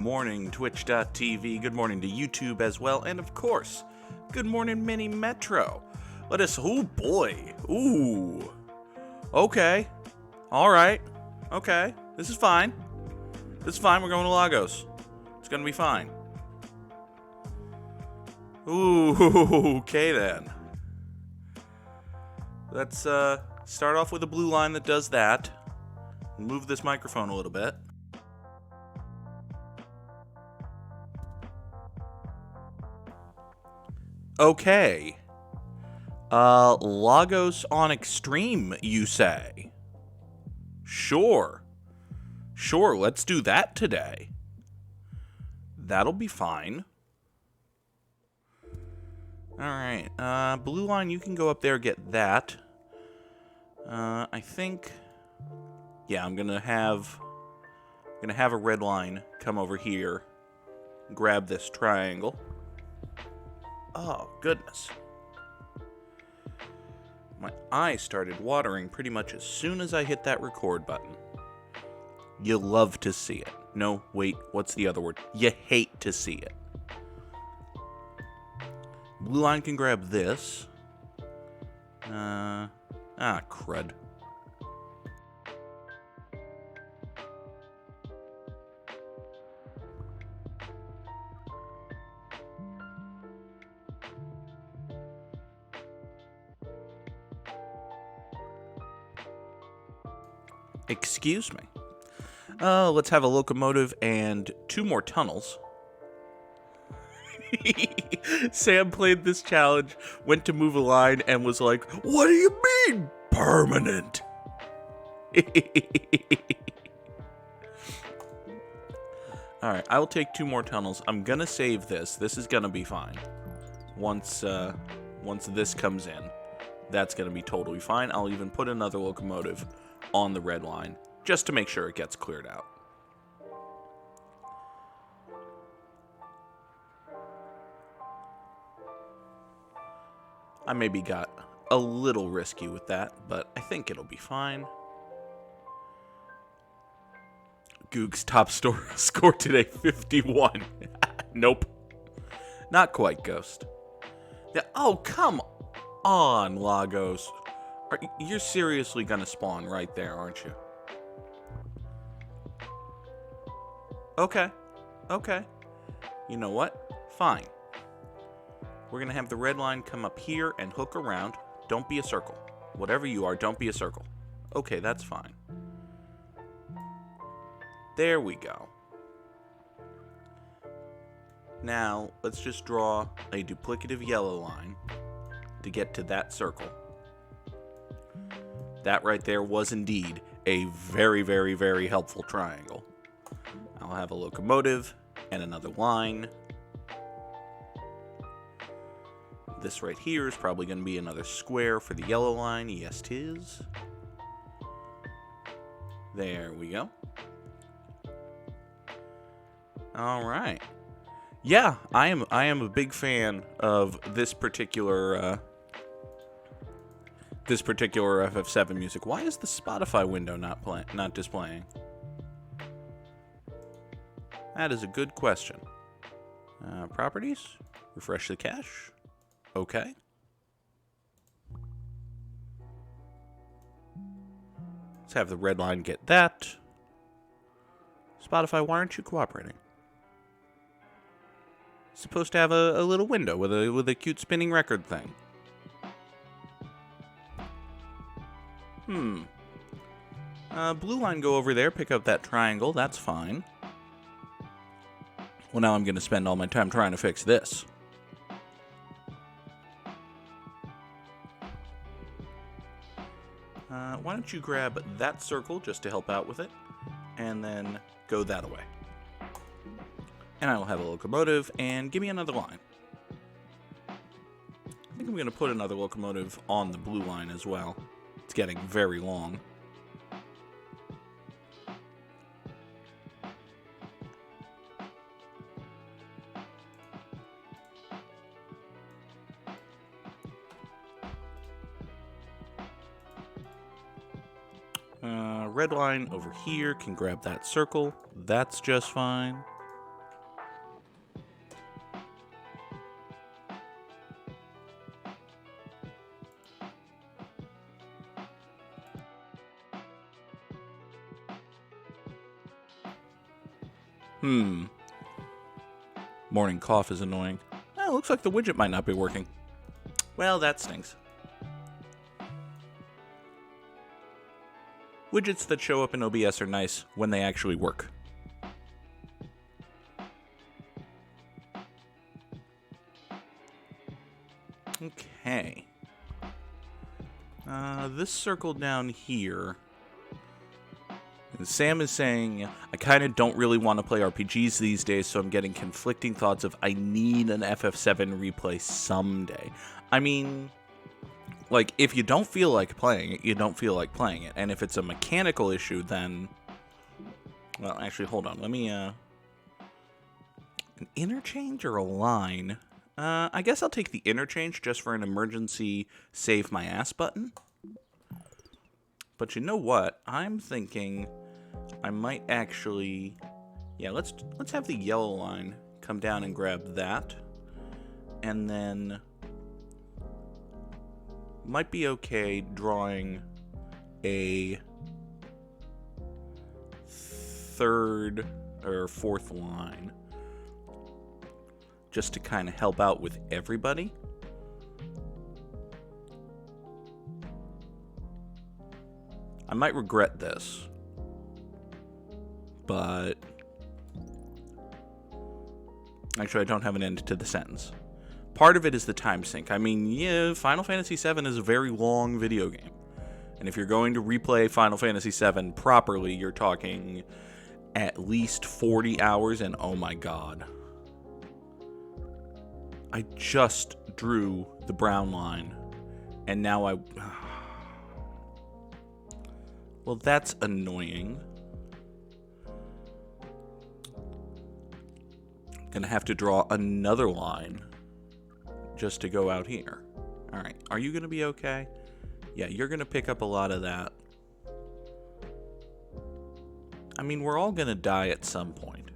Morning, Twitch.tv. Good morning to YouTube as well. And of course, good morning, Mini Metro. Let us, oh boy. Ooh. Okay. All right. Okay. This is fine. This is fine. We're going to Lagos. It's going to be fine. Ooh. Okay then. Let's start off with a blue line that does that. Move this microphone a little bit. Okay. Lagos on Extreme, you say? Sure. Sure, let's do that today. That'll be fine. Alright, blue line, you can go up there, get that. I think... Yeah, I'm gonna have a red line come over here, grab this triangle. Oh, goodness. My eyes started watering pretty much as soon as I hit that record button. You love to see it. No, wait, what's the other word? You hate to see it. Blue line can grab this. Crud. Excuse me. Let's have a locomotive and 2 more tunnels. Sam played this challenge, went to move a line, and was like, "What do you mean, permanent?" Alright, I'll take 2 more tunnels. I'm gonna save this. This is gonna be fine. Once this comes in, that's gonna be totally fine. I'll even put another locomotive on the red line, just to make sure it gets cleared out. I maybe got a little risky with that, but I think it'll be fine. Goog's top score today, 51. Nope. Not quite, Ghost. Yeah, oh, come on, Lagos. You're seriously gonna spawn right there, aren't you? Okay. Okay. You know what? Fine. We're gonna have the red line come up here and hook around. Don't be a circle. Whatever you are, don't be a circle. Okay, that's fine. There we go. Now, let's just draw a duplicative yellow line to get to that circle. That right there was indeed a very, very, very helpful triangle. I'll have a locomotive and another line. This right here is probably going to be another square for the yellow line. Yes, 'tis. There we go. All right. Yeah, I am a big fan of this particular FF7 music. Why is the Spotify window not displaying? That is a good question. Properties, refresh the cache. Okay. Let's have the red line get that. Spotify, why aren't you cooperating? It's supposed to have a little window with a cute spinning record thing. Blue line, go over there, pick up that triangle. That's fine. Well, now I'm going to spend all my time trying to fix this. Why don't you grab that circle just to help out with it, and then go that away. And I will have a locomotive, and give me another line. I think I'm going to put another locomotive on the blue line as well. It's getting very long. Red line over here can grab that circle. That's just fine. Morning cough is annoying. Oh, looks like the widget might not be working. Well, that stinks. Widgets that show up in OBS are nice when they actually work. Okay. This circle down here. Sam is saying, I kind of don't really want to play RPGs these days, so I'm getting conflicting thoughts of I need an FF7 replay someday. I mean, like, if you don't feel like playing it, you don't feel like playing it. And if it's a mechanical issue, then... Well, actually, hold on. Let me, An interchange or a line? I guess I'll take the interchange just for an emergency save my ass button. But you know what? I'm thinking I might actually... Yeah, let's have the yellow line come down and grab that. And then... Might be okay drawing a third or fourth line. Just to kind of help out with everybody. I might regret this, but actually I don't have an end to the sentence. Part of it is the time sink. I mean, yeah, Final Fantasy VII is a very long video game. And if you're going to replay Final Fantasy VII properly, you're talking at least 40 hours, and oh my god. I just drew the brown line, and now I... Well, that's annoying. Gonna have to draw another line just to go out here. Alright, are you gonna be okay? Yeah, you're gonna pick up a lot of that. I mean, we're all gonna die at some point.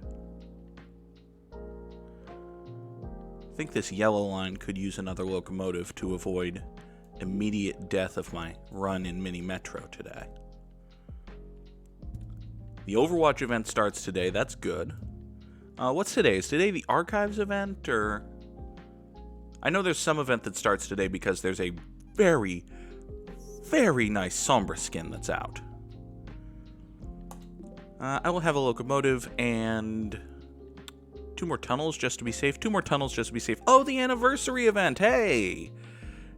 I think this yellow line could use another locomotive to avoid immediate death of my run in Mini Metro today. The Overwatch event starts today. That's good. What's today? Is today the Archives event, or... I know there's some event that starts today because there's a very, very nice Sombra skin that's out. I will have a locomotive and... 2 more tunnels just to be safe. 2 more tunnels just to be safe. Oh, the anniversary event. Hey!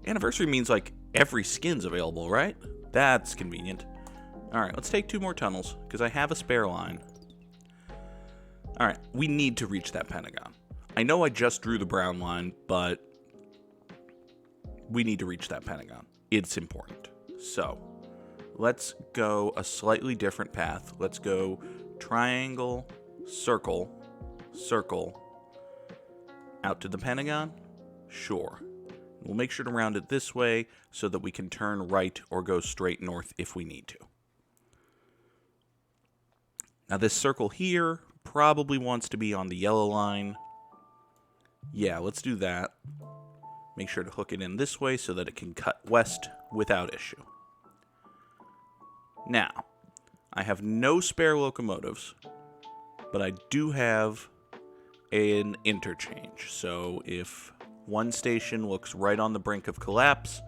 Anniversary means, like, every skin's available, right? That's convenient. Alright, let's take 2 more tunnels, because I have a spare line. Alright, we need to reach that Pentagon. I know I just drew the brown line, but we need to reach that Pentagon. It's important. So, let's go a slightly different path. Let's go triangle, circle, circle, out to the Pentagon? Sure. We'll make sure to round it this way so that we can turn right or go straight north if we need to. Now this circle here probably wants to be on the yellow line. Yeah, let's do that. Make sure to hook it in this way so that it can cut west without issue. Now, I have no spare locomotives, but I do have an interchange. So if one station looks right on the brink of collapse,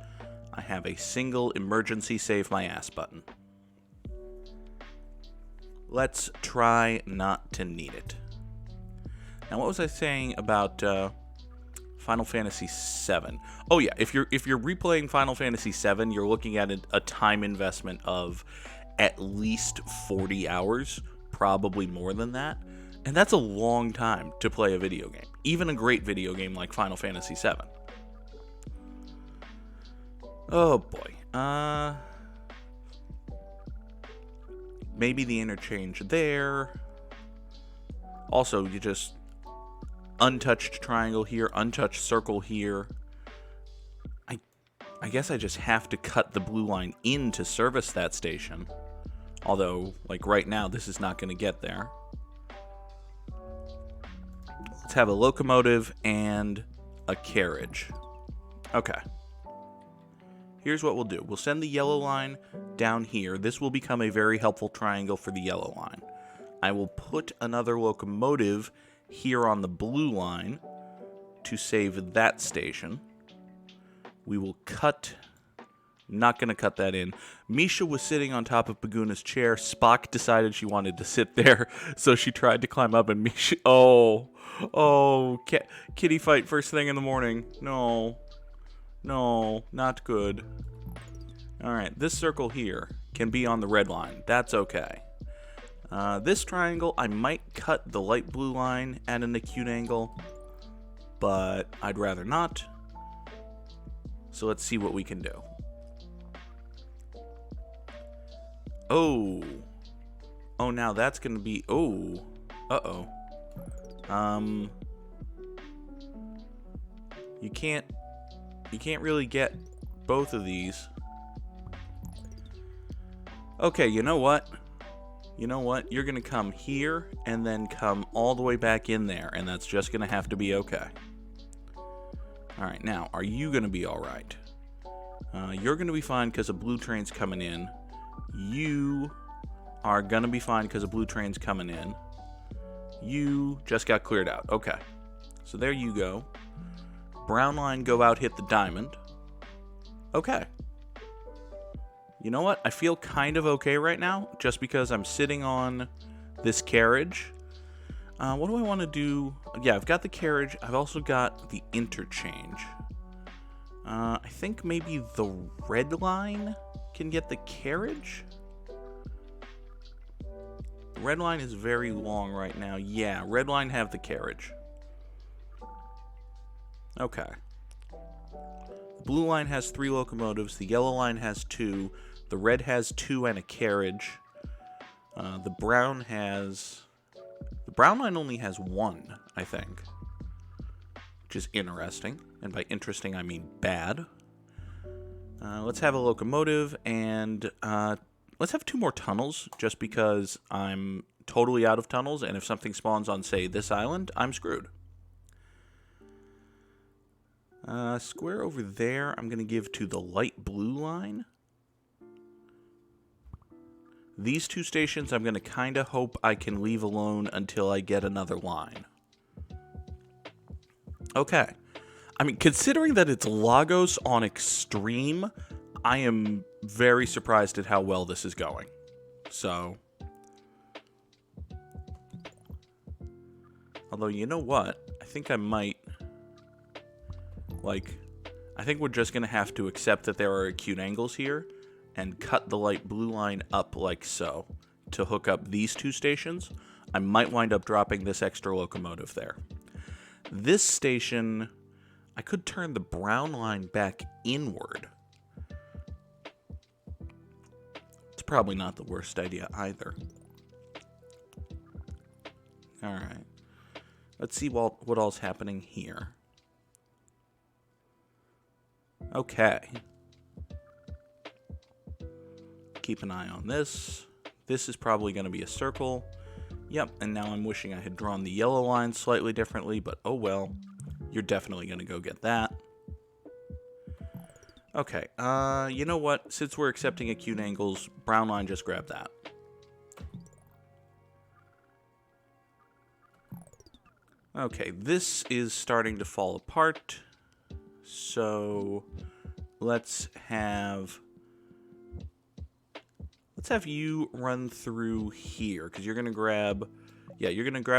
I have a single emergency save my ass button. Let's try not to need it. Now, what was I saying about Final Fantasy VII? Oh yeah, if you're replaying Final Fantasy VII, you're looking at a time investment of at least 40 hours, probably more than that. And that's a long time to play a video game. Even a great video game like Final Fantasy VII. Oh boy. Maybe the interchange there. Also, you just untouched triangle here, untouched circle here. I guess I just have to cut the blue line in to service that station. Although, like right now, this is not going to get there. Let's have a locomotive and a carriage. Okay. Here's what we'll do. We'll send the yellow line down here. This will become a very helpful triangle for the yellow line. I will put another locomotive here on the blue line to save that station. We will cut... Not going to cut that in. Misha was sitting on top of Baguna's chair. Spock decided she wanted to sit there, so she tried to climb up, and Misha... Oh, kitty fight first thing in the morning. No, not good. All right, this circle here can be on the red line. That's okay. This triangle, I might cut the light blue line at an acute angle, but I'd rather not. So let's see what we can do. Oh, now that's going to be... Oh, uh-oh. You can't really get both of these. Okay, you know what? You're going to come here and then come all the way back in there, and that's just going to have to be okay. All right, now, are you going to be all right? You're going to be fine because a blue train's coming in. You are going to be fine because a blue train's coming in. You just got cleared out. Okay. So there you go. Brown line, go out, hit the diamond. Okay. You know what? I feel kind of okay right now, just because I'm sitting on this carriage. What do I want to do? Yeah, I've got the carriage. I've also got the interchange. I think maybe the red line can get the carriage? The red line is very long right now. Yeah, red line have the carriage. Okay. Blue line has 3 locomotives. The yellow line has 2. The red has 2 and a carriage. The brown line only has 1, I think. Which is interesting. And by interesting, I mean bad. Let's have a locomotive, and let's have 2 more tunnels, just because I'm totally out of tunnels, and if something spawns on, say, this island, I'm screwed. Square over there, I'm going to give to the light blue line. These 2 stations, I'm going to kind of hope I can leave alone until I get another line. Okay. I mean, considering that it's Lagos on Extreme, I am very surprised at how well this is going. So. Although, you know what? I think I might... I think we're just going to have to accept that there are acute angles here and cut the light blue line up like so to hook up these 2 stations. I might wind up dropping this extra locomotive there. This station, I could turn the brown line back inward. It's probably not the worst idea either. Alright. Let's see what all's happening here. Okay. Keep an eye on this. This is probably going to be a circle. Yep, and now I'm wishing I had drawn the yellow line slightly differently, but oh well. You're definitely going to go get that. Okay, you know what? Since we're accepting acute angles, brown line, just grab that. Okay, this is starting to fall apart. So let's have you run through here, because you're gonna grab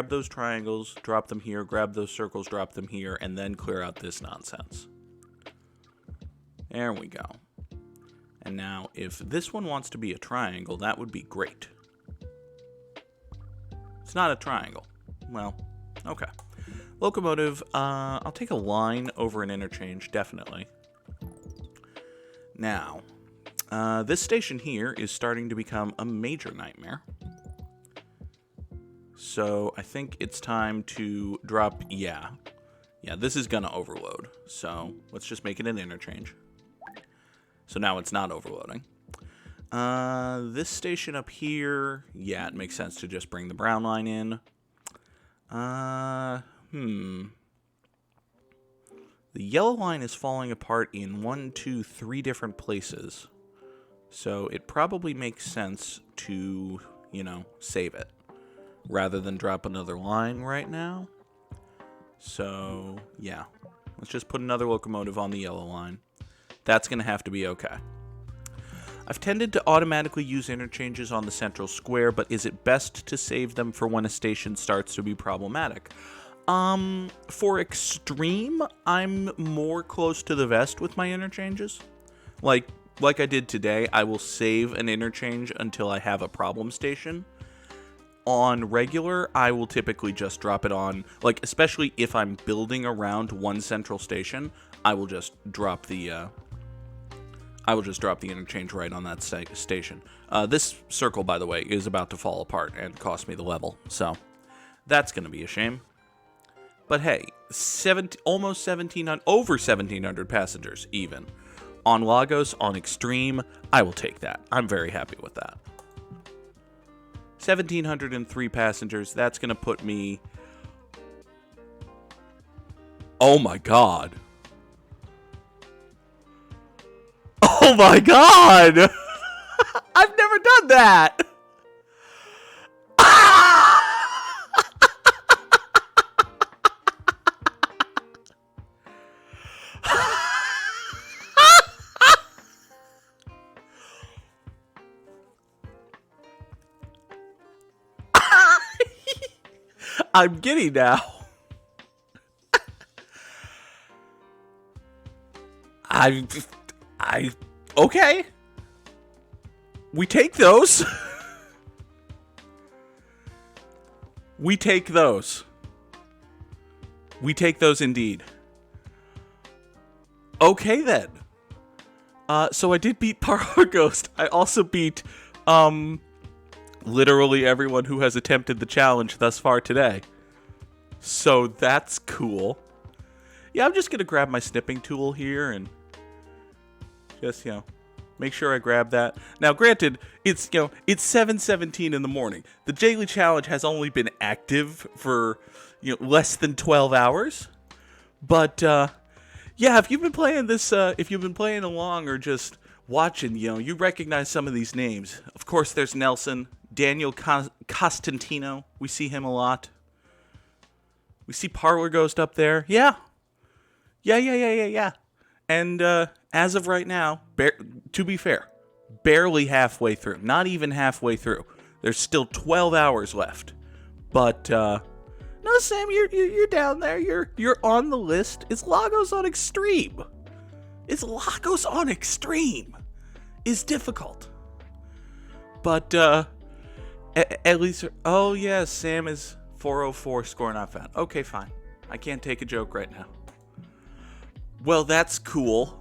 those triangles, drop them here, grab those circles, drop them here, and then clear out this nonsense. There we go. And now, if this one wants to be a triangle, that would be great. It's not a triangle. Well, okay. Locomotive, I'll take a line over an interchange, definitely. Now, this station here is starting to become a major nightmare. So, I think it's time to drop, yeah, this is gonna overload. So, let's just make it an interchange. So now it's not overloading. This station up here, yeah, it makes sense to just bring the brown line in. The yellow line is falling apart in 1, 2, 3 different places. So it probably makes sense to, save it. rather than drop another line right now. So, yeah. Let's just put another locomotive on the yellow line. That's going to have to be okay. I've tended to automatically use interchanges on the central square, but is it best to save them for when a station starts to be problematic? For extreme, I'm more close to the vest with my interchanges. Like I did today, I will save an interchange until I have a problem station. On regular, I will typically just drop it on, like, especially if I'm building around one central station, I will just drop the interchange right on that station. This circle, by the way, is about to fall apart and cost me the level, so that's going to be a shame. But hey, almost 1,700, over 1,700 passengers even. On Lagos, on Extreme, I will take that. I'm very happy with that. 1,703 passengers, that's going to put me... Oh my god. Oh my god! I've never done that! I'm giddy now. Okay. We take those. We take those. We take those indeed. Okay then. So I did beat Parlor Ghost. I also beat, literally everyone who has attempted the challenge thus far today. So that's cool. Yeah, I'm just going to grab my snipping tool here and just, make sure I grab that. Now, granted, it's 7:17 in the morning. The daily challenge has only been active for, less than 12 hours. But, yeah, if you've been playing this, if you've been playing along or just watching, you recognize some of these names. Of course, there's Nelson, Daniel Costantino. We see him a lot. We see Parlor Ghost up there. Yeah. Yeah. And as of right now, to be fair, barely halfway through. Not even halfway through. There's still 12 hours left. But no, Sam, you're down there. You're on the list. It's Lagos on Extreme. It's Lagos on Extreme. Is difficult. But at least, oh yeah, Sam is 404, score not found. Okay, fine. I can't take a joke right now. Well, that's cool.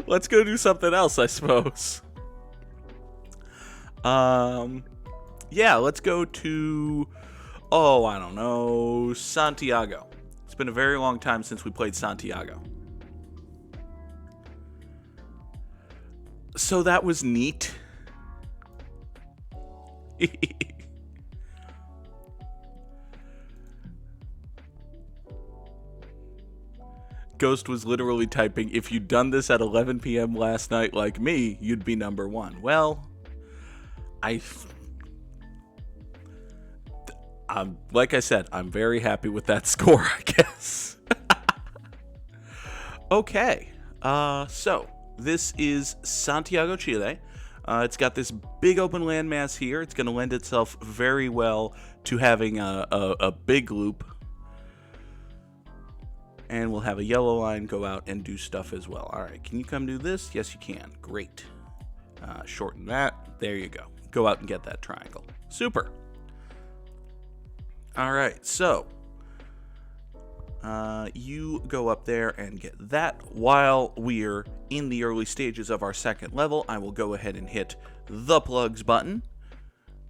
Let's go do something else, I suppose. Yeah, let's go to, I don't know, Santiago. It's been a very long time since we played Santiago. So that was neat. Ghost was literally typing, if you'd done this at 11 p.m. last night like me, you'd be number one. Well, like I said, I'm very happy with that score, I guess. Okay, so this is Santiago, Chile. It's got this big open landmass here. It's going to lend itself very well to having a big loop. And we'll have a yellow line go out and do stuff as well. All right, can you come do this? Yes, you can. Great. Shorten that. There you go. Go out and get that triangle. Super. All right, so you go up there and get that. While we're in the early stages of our second level, I will go ahead and hit the plugs button.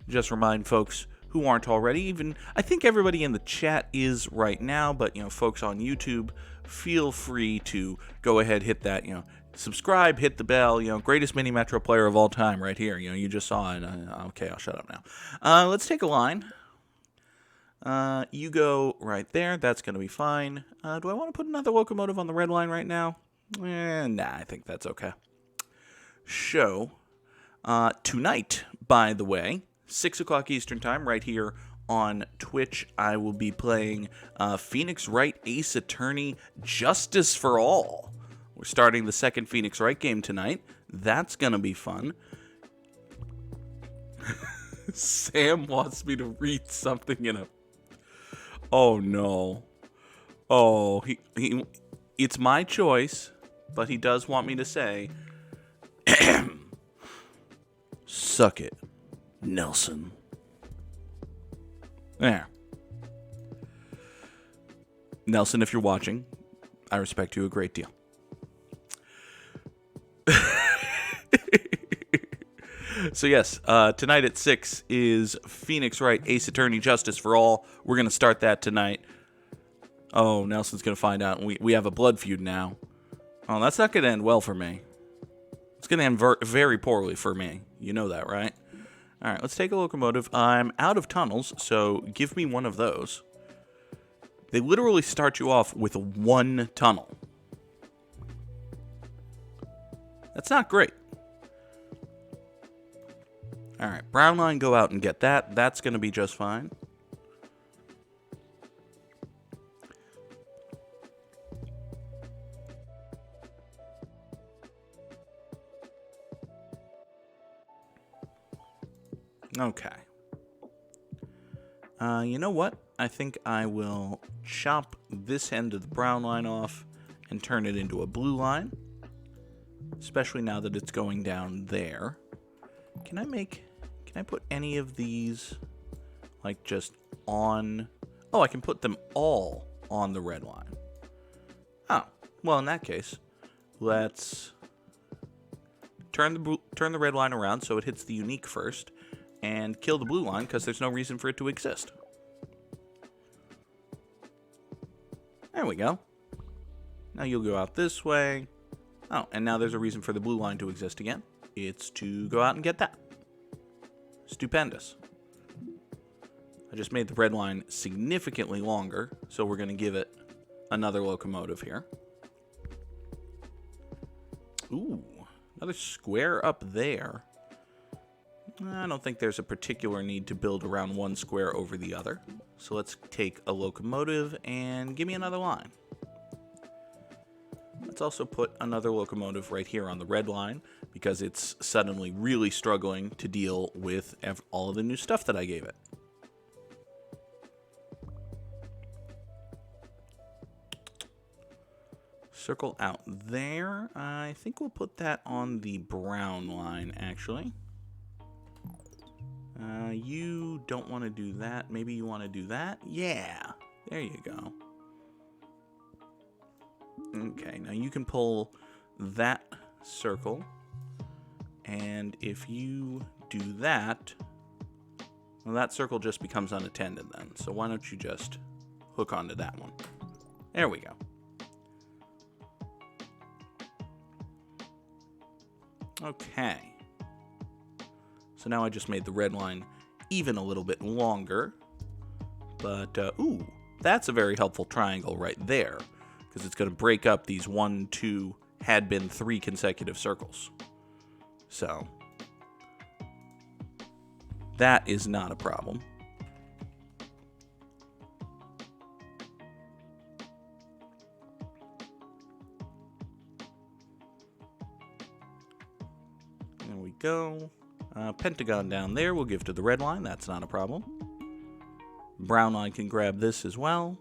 Just remind folks who aren't already, I think everybody in the chat is right now, but, folks on YouTube, feel free to go ahead, hit that, subscribe, hit the bell, greatest mini Metro player of all time right here. You just saw it. Okay, I'll shut up now. Let's take a line. You go right there. That's going to be fine. Do I want to put another locomotive on the red line right now? Nah, I think that's okay. Show. Tonight, by the way, 6 o'clock Eastern Time, right here on Twitch, I will be playing Phoenix Wright Ace Attorney Justice for All. We're starting the second Phoenix Wright game tonight. That's going to be fun. Sam wants me to read something in a... Oh, no. Oh, it's my choice, but he does want me to say... Suck it, Nelson. There. Nelson, if you're watching, I respect you a great deal. So yes, tonight at 6 is Phoenix Wright Ace Attorney Justice for All. We're going to start that tonight. Oh, Nelson's going to find out. We have a blood feud now. Oh, that's not going to end well for me. It's going to end very poorly for me. You know that, right? All right, let's take a locomotive. I'm out of tunnels, so give me one of those. They literally start you off with one tunnel. That's not great. All right, brown line, go out and get that. That's going to be just fine. Okay. You know what? I think I will chop this end of the brown line off and turn it into a blue line. Especially now that it's going down there. Can I put any of these, like, just on... Oh, I can put them all on the red line. Oh, well, in that case, let's turn the red line around so it hits the unique first, and kill the blue line, because there's no reason for it to exist. There we go. Now you'll go out this way. Oh, and now there's a reason for the blue line to exist again. It's to go out and get that. Stupendous. I just made the red line significantly longer, so we're going to give it another locomotive here. Ooh, another square up there. I don't think there's a particular need to build around one square over the other. So let's take a locomotive and give me another line. Let's also put another locomotive right here on the red line because it's suddenly really struggling to deal with all of the new stuff that I gave it. Circle out there. I think we'll put that on the brown line, actually. You don't want to do that. Maybe you want to do that? Yeah. There you go. Okay, now you can pull that circle. And if you do that, well, that circle just becomes unattended then. So why don't you just hook onto that one? There we go. Okay. So now I just made the red line even a little bit longer. But, ooh, that's a very helpful triangle right there. Because it's going to break up these 1, 2, had been 3 consecutive circles. So, that is not a problem. There we go. Pentagon down there we'll give to the red line. That's not a problem. Brown line can grab this as well.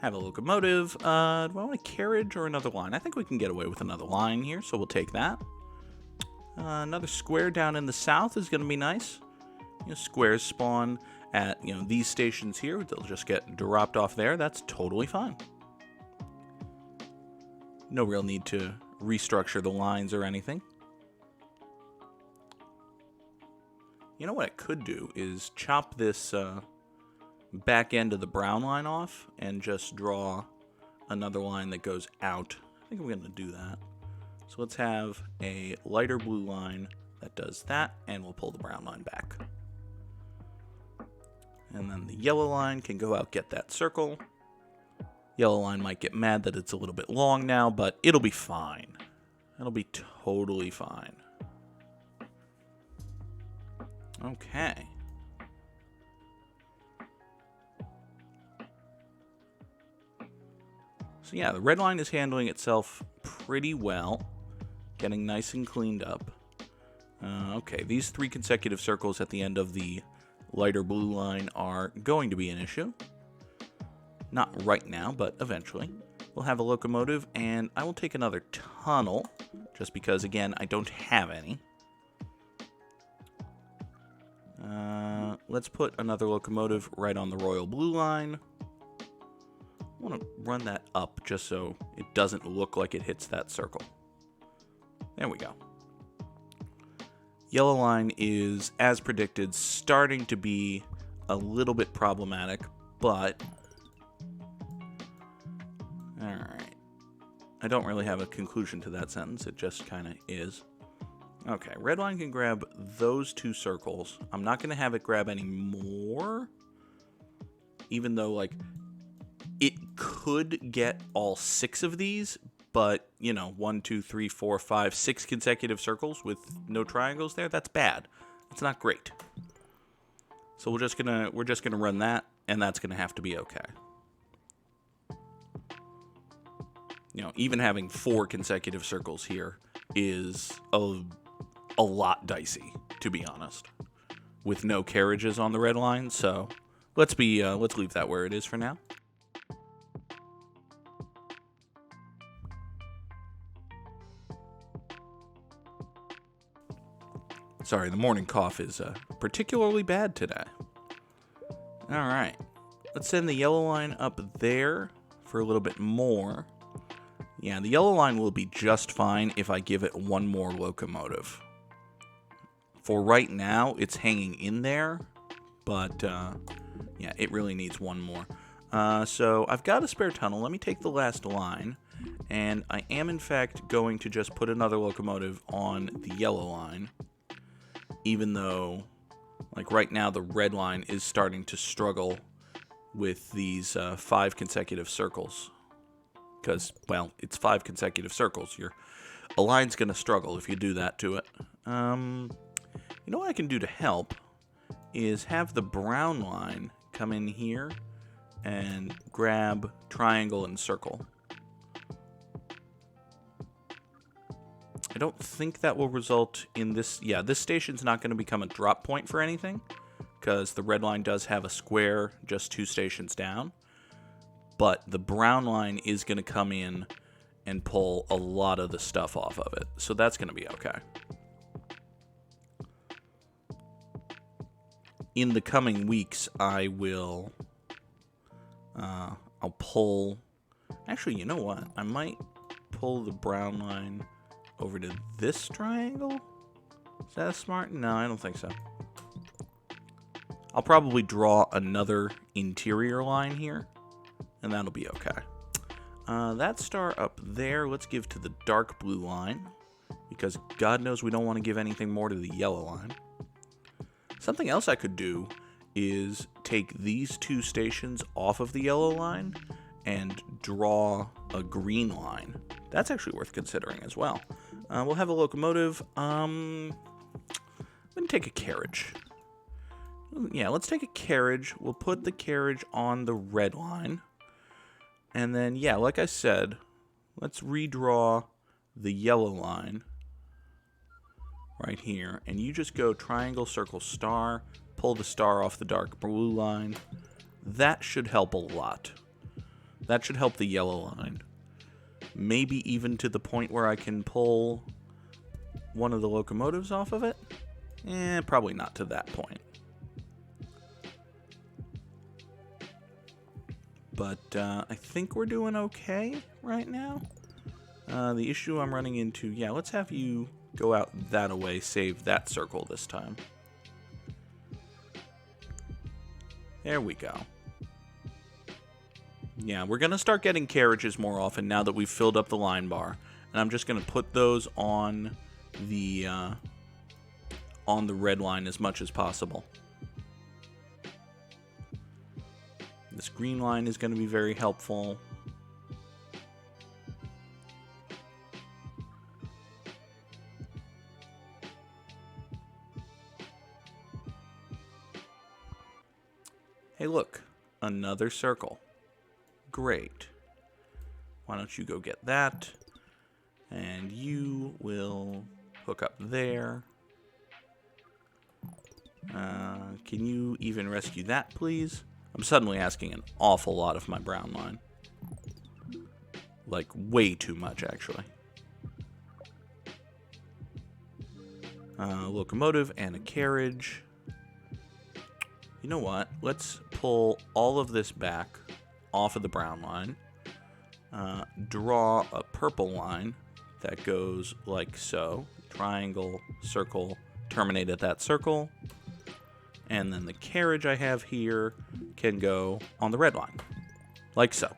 Have a locomotive. Do I want a carriage or another line? I think we can get away with another line here, so we'll take that. Another square down in the south is going to be nice. You know, squares spawn at, these stations here. They'll just get dropped off there. That's totally fine. No real need to restructure the lines or anything. You know what I could do is chop this back end of the brown line off and just draw another line that goes out. I think I'm going to do that. So let's have a lighter blue line that does that, and we'll pull the brown line back. And then the yellow line can go out, get that circle. Yellow line might get mad that it's a little bit long now, but it'll be fine. That'll be totally fine. Okay. So yeah, the red line is handling itself pretty well. Getting nice and cleaned up. Okay, these 3 consecutive circles at the end of the lighter blue line are going to be an issue. Not right now, but eventually. We'll have a locomotive, and I will take another tunnel, just because, again, I don't have any. Let's put another locomotive right on the royal blue line. I want to run that up just so it doesn't look like it hits that circle. There we go. Yellow line is, as predicted, starting to be a little bit problematic, but alright. I don't really have a conclusion to that sentence, it just kind of is. Okay, red line can grab those 2 circles. I'm not going to have it grab any more, even though, like, it could get all 6 of these, but, you know, 1, 2, 3, 4, 5, 6 consecutive circles with no triangles there, that's bad. It's not great. So we're just gonna run that, and that's gonna have to be okay. You know, even having 4 consecutive circles here is a lot dicey, to be honest, with no carriages on the red line. So let's leave that where it is for now. Sorry, the morning cough is particularly bad today. All right, let's send the yellow line up there for a little bit more. Yeah, the yellow line will be just fine if I give it 1 more locomotive. For right now, it's hanging in there, but yeah, it really needs 1 more. So I've got a spare tunnel. Let me take the last line, and I am in fact going to just put another locomotive on the yellow line, even though, like, right now the red line is starting to struggle with these 5 consecutive circles. Because, well, it's 5 consecutive circles. A line's going to struggle if you do that to it. You know what I can do to help is have the brown line come in here and grab triangle and circle. I don't think that will result in this. Yeah, this station's not going to become a drop point for anything, because the red line does have a square just 2 stations down. But the brown line is going to come in and pull a lot of the stuff off of it. So that's going to be okay. In the coming weeks, I will... I'll pull... Actually, you know what? I might pull the brown line over to this triangle? Is that smart? No, I don't think so. I'll probably draw another interior line here, and that'll be okay. That star up there, let's give to the dark blue line, because God knows we don't want to give anything more to the yellow line. Something else I could do is take these 2 stations off of the yellow line and draw a green line. That's actually worth considering as well. We'll have a locomotive. I'm going to take a carriage. Yeah, let's take a carriage. We'll put the carriage on the red line. And then, yeah, like I said, let's redraw the yellow line right here. And you just go triangle, circle, star, pull the star off the dark blue line. That should help a lot. That should help the yellow line. Maybe even to the point where I can pull one of the locomotives off of it. Probably not to that point. But I think we're doing okay right now. The issue I'm running into, yeah, let's have you go out that away, save that circle this time. There we go. Yeah, we're going to start getting carriages more often now that we've filled up the line bar. And I'm just going to put those on the red line as much as possible. This green line is going to be very helpful. Hey, look. Another circle. Great. Why don't you go get that? And you will hook up there. Can you even rescue that, please? I'm suddenly asking an awful lot of my brown line. Like, way too much, actually. Locomotive and a carriage. You know what? Let's pull all of this back off of the brown line. Draw a purple line that goes like so. Triangle, circle, terminate at that circle. And then the carriage I have here can go on the red line. Like so.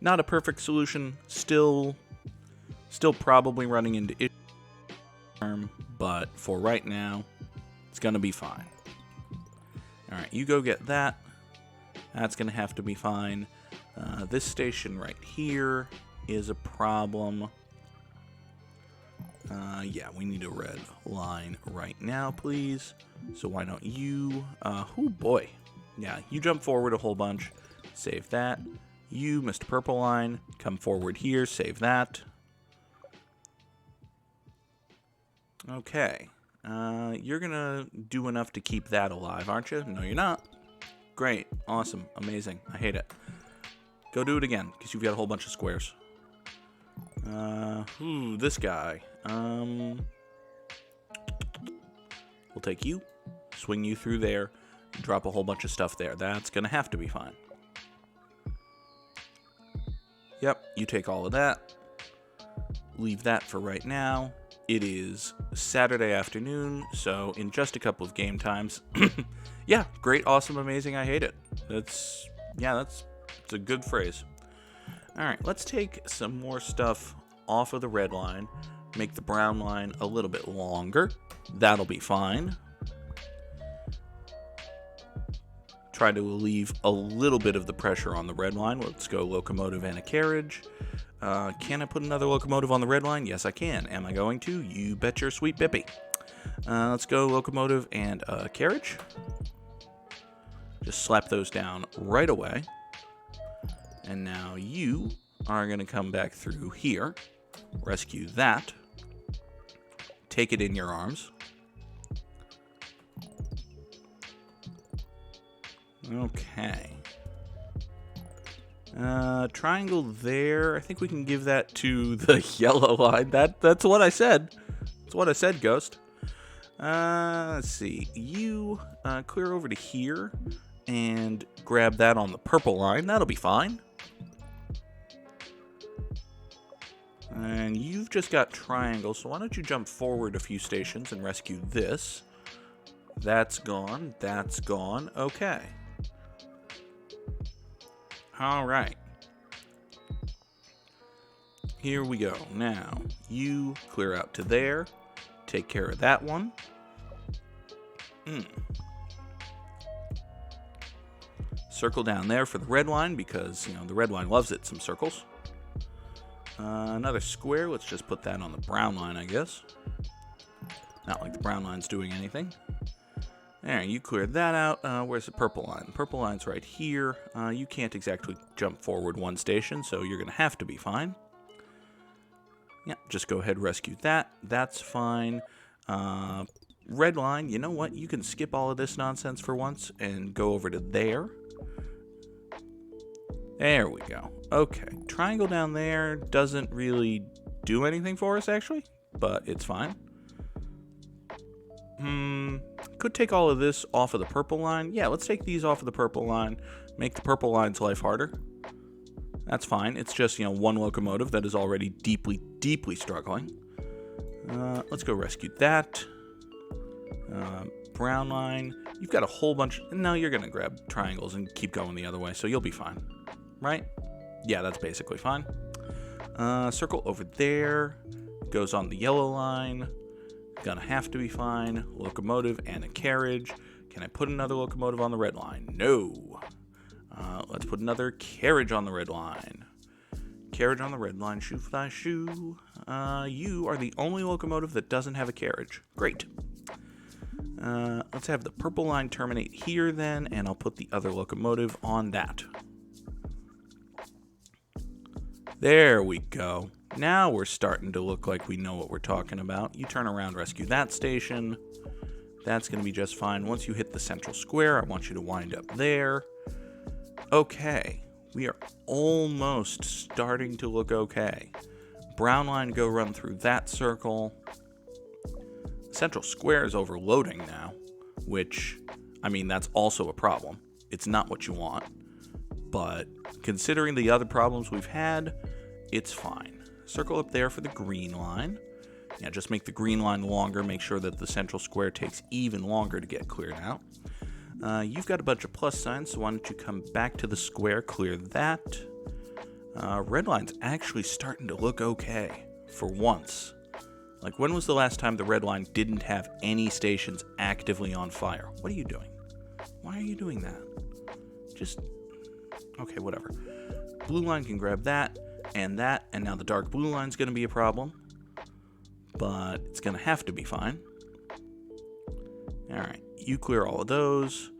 Not a perfect solution. Still probably running into issue, but for right now, it's going to be fine. All right, you go get that. That's going to have to be fine. This station right here is a problem. Yeah, we need a red line right now, please. So why don't you... oh, boy. Yeah, you jump forward a whole bunch. Save that. You, Mr. Purple Line, come forward here. Save that. Okay. You're going to do enough to keep that alive, aren't you? No, you're not. Great. Awesome. Amazing. I hate it. Go do it again, because you've got a whole bunch of squares. This guy. We'll take you, swing you through there, drop a whole bunch of stuff there. That's going to have to be fine. Yep, you take all of that. Leave that for right now. It is Saturday afternoon, so in just a couple of game times. Yeah, great, awesome, amazing, I hate it. It's a good phrase. All right, let's take some more stuff off of the red line. Make the brown line a little bit longer. That'll be fine. Try to relieve a little bit of the pressure on the red line. Let's go locomotive and a carriage. Can I put another locomotive on the red line? Yes, I can. Am I going to? You bet your sweet bippy. Let's go locomotive and a carriage. Just slap those down right away. And now you are going to come back through here. Rescue that. Take it in your arms. Okay. Triangle there. I think we can give that to the yellow line. That's what I said. That's what I said, Ghost. Let's see. You clear over to here and grab that on the purple line. That'll be fine. And you've just got triangle, so why don't you jump forward a few stations and rescue this. That's gone. That's gone. Okay. All right. Here we go. Now, you clear out to there. Take care of that one. Circle down there for the red line because, the red line loves it, some circles. Another square. Let's just put that on the brown line, I guess. Not like the brown line's doing anything. There, you cleared that out. Where's the purple line? The purple line's right here. You can't exactly jump forward one station, so you're going to have to be fine. Yeah, just go ahead and rescue that. That's fine. Red line, you know what? You can skip all of this nonsense for once and go over to there. There we go. Okay, triangle down there doesn't really do anything for us, actually, but it's fine. Could take all of this off of the purple line. Yeah, let's take these off of the purple line. Make the purple line's life harder. That's fine. It's just, one locomotive that is already deeply, deeply struggling. Let's go rescue that. Brown line. You've got a whole bunch. No, you're going to grab triangles and keep going the other way, so you'll be fine. Right? Yeah, that's basically fine. Circle over there. Goes on the yellow line. Gonna have to be fine. Locomotive and a carriage. Can I put another locomotive on the red line? No. Let's put another carriage on the red line. Carriage on the red line, shoe fly shoe. You are the only locomotive that doesn't have a carriage. Great. Let's have the purple line terminate here then, and I'll put the other locomotive on that. There we go. Now we're starting to look like we know what we're talking about. You turn around, rescue that station. That's going to be just fine. Once you hit the central square, I want you to wind up there. Okay. We are almost starting to look okay. Brown line, go run through that circle. Central square is overloading now, which, I mean, that's also a problem. It's not what you want. But considering the other problems we've had, it's fine. Circle up there for the green line. Yeah, just make the green line longer. Make sure that the central square takes even longer to get cleared out. You've got a bunch of plus signs, so why don't you come back to the square, clear that. Red line's actually starting to look okay, for once. Like, when was the last time the red line didn't have any stations actively on fire? What are you doing? Why are you doing that? Just, okay, whatever. Blue line can grab that, and now the dark blue line's going to be a problem. But it's going to have to be fine. Alright, you clear all of those.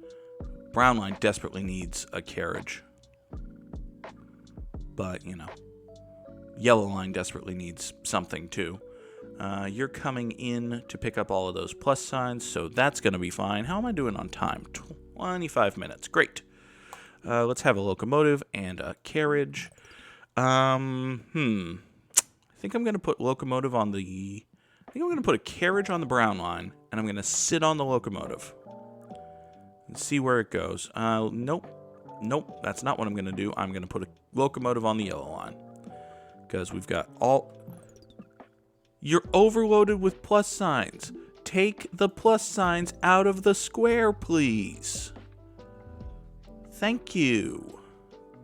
Brown line desperately needs a carriage. But, you know, yellow line desperately needs something too. You're coming in to pick up all of those plus signs, so that's going to be fine. How am I doing on time? 25 minutes. Great. Let's have a locomotive and a carriage. I think I'm going to put locomotive on the... I think I'm going to put a carriage on the brown line, and I'm going to sit on the locomotive. And see where it goes. Nope, that's not what I'm going to do. I'm going to put a locomotive on the yellow line. Because we've got all... You're overloaded with plus signs. Take the plus signs out of the square, please. Thank you.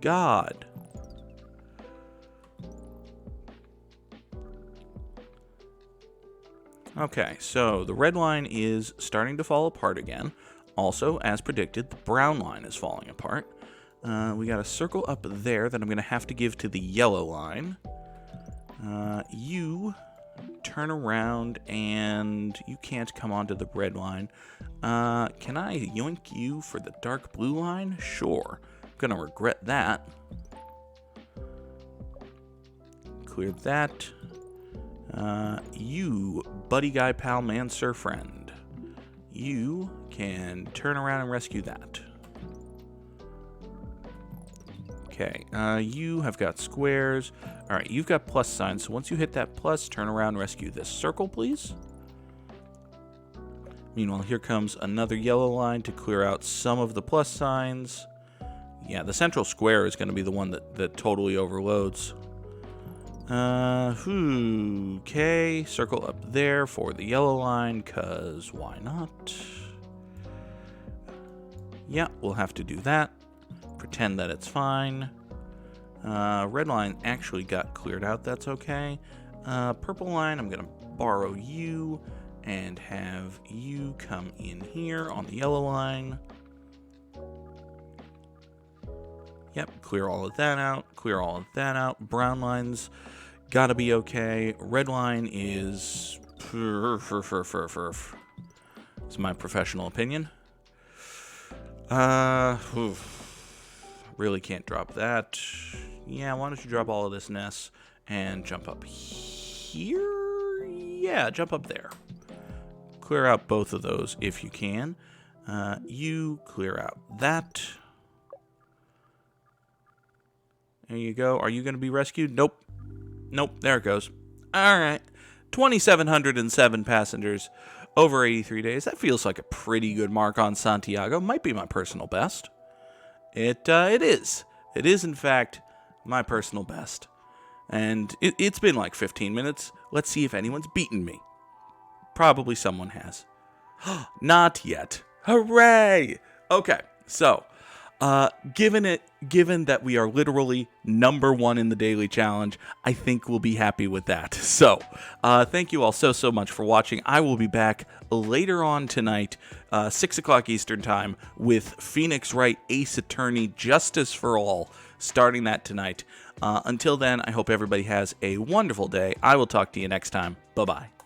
God. Okay, so the red line is starting to fall apart again. Also, as predicted, the brown line is falling apart. We got a circle up there that I'm going to have to give to the yellow line. You turn around, and you can't come onto the red line. Can I yoink you for the dark blue line? Sure. I'm going to regret that. Clear that. You, buddy guy, pal, man, sir, friend. You can turn around and rescue that. Okay, you have got squares. Alright, you've got plus signs, so once you hit that plus, turn around and rescue this circle, please. Meanwhile, here comes another yellow line to clear out some of the plus signs. Yeah, the central square is going to be the one that totally overloads. Okay, circle up there for the yellow line, cause why not? Yeah, we'll have to do that. Pretend that it's fine. Red line actually got cleared out, that's okay. Purple line, I'm gonna borrow you and have you come in here on the yellow line. Yep, clear all of that out, clear all of that out. Brown line's gotta be okay. Red line is... It's my professional opinion. Really can't drop that. Yeah, why don't you drop all of this Ness and jump up here? Yeah, jump up there. Clear out both of those if you can. You clear out that. There you go. Are you going to be rescued? Nope. Nope, there it goes. All right. 2,707 passengers over 83 days. That feels like a pretty good mark on Santiago. Might be my personal best. It is. It is, in fact, my personal best. And it's been like 15 minutes. Let's see if anyone's beaten me. Probably someone has. Not yet. Hooray! Okay, so Given that we are literally number one in the daily challenge, I think we'll be happy with that. So, thank you all so much for watching. I will be back later on tonight, 6 o'clock Eastern Time, with Phoenix Wright Ace Attorney Justice for All, starting that tonight. Until then, I hope everybody has a wonderful day. I will talk to you next time. Bye-bye.